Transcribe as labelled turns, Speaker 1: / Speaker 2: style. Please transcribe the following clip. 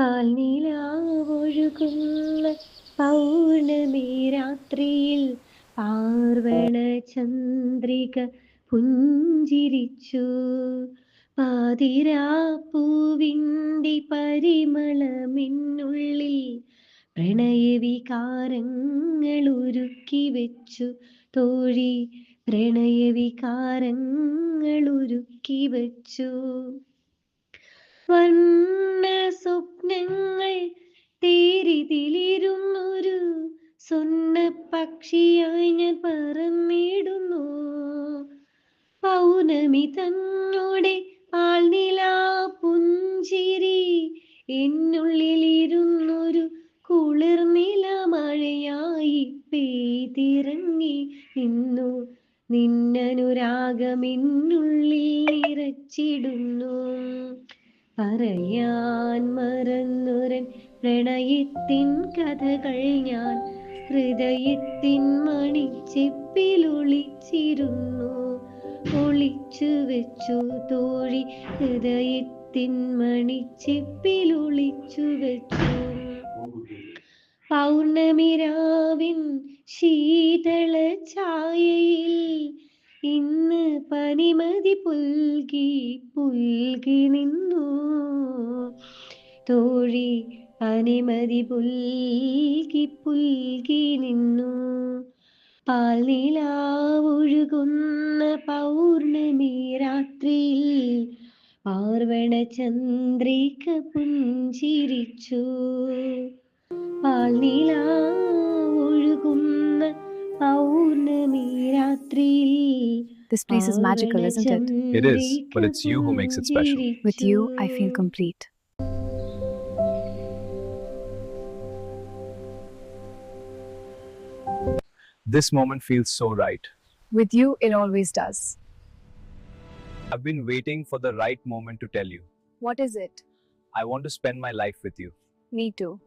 Speaker 1: പാൽനിലാവൊഴുകുന്ന പൗർണമി രാത്രിയിൽ പാർവണ ചന്ദ്രിക പുഞ്ചിരിച്ചു. പാതിരാപ്പൂവിൻ്റെ പരിമളമിന്നുള്ളിൽ പ്രണയവികാരങ്ങൾ ഒരുക്കി വെച്ചു തോഴി, പ്രണയവികാരങ്ങൾ ഒരുക്കി വെച്ചു. വർണ്ണ സ്വപ്നങ്ങൾ തേരിതിലിരുന്നൊരു സ്വർണ്ണ പക്ഷിയായി ഞാൻ പറന്നിടുന്നു. പൗർണമി തന്നോടെ പാൽനിലാ പുഞ്ചിരി എന്നുള്ളിലിരുന്നൊരു കുളിർനില മഴയായി പെയ്തിറങ്ങി നിന്നു. നിന്നനുരാഗമെന്നുള്ളിൽ നിറച്ചിടുന്നു. പറയാൻ മറന്നൊരൻ പ്രണയത്തിൻ കഥകൾ ഞാൻ ഹൃദയത്തിൻ മണിച്ചെപ്പിലൊളിച്ചിരുന്നു. ഒളിച്ചു വെച്ചു തോഴി, ഹൃദയത്തിൻ മണിച്ചെപ്പിലൊളിച്ചു വെച്ചു. പൗർണമിരാവിൻ ശീതള ഛായയിൽ ഇന്ന് പനിമതി പുൽകി പുൽകി നിന്നു തോഴി, പനിമതി പുൽകി പുൽകി നിന്നു. പാൽനിലാവൊഴുകുന്ന പൗർണമി രാത്രിയിൽ പാർവണ ചന്ദ്രിക പുഞ്ചിരിച്ചു. പാൽനിലാവൊഴുകുന്ന പൗർണമി രാത്രിയിൽ
Speaker 2: This place is magical, isn't it?
Speaker 3: It is, but it's you who makes it special.
Speaker 2: With you, I feel complete.
Speaker 3: This moment feels so right.
Speaker 2: With you, it always does.
Speaker 3: I've been waiting for the right moment to tell you.
Speaker 2: What is it?
Speaker 3: I want to spend my life with you.
Speaker 2: Me too.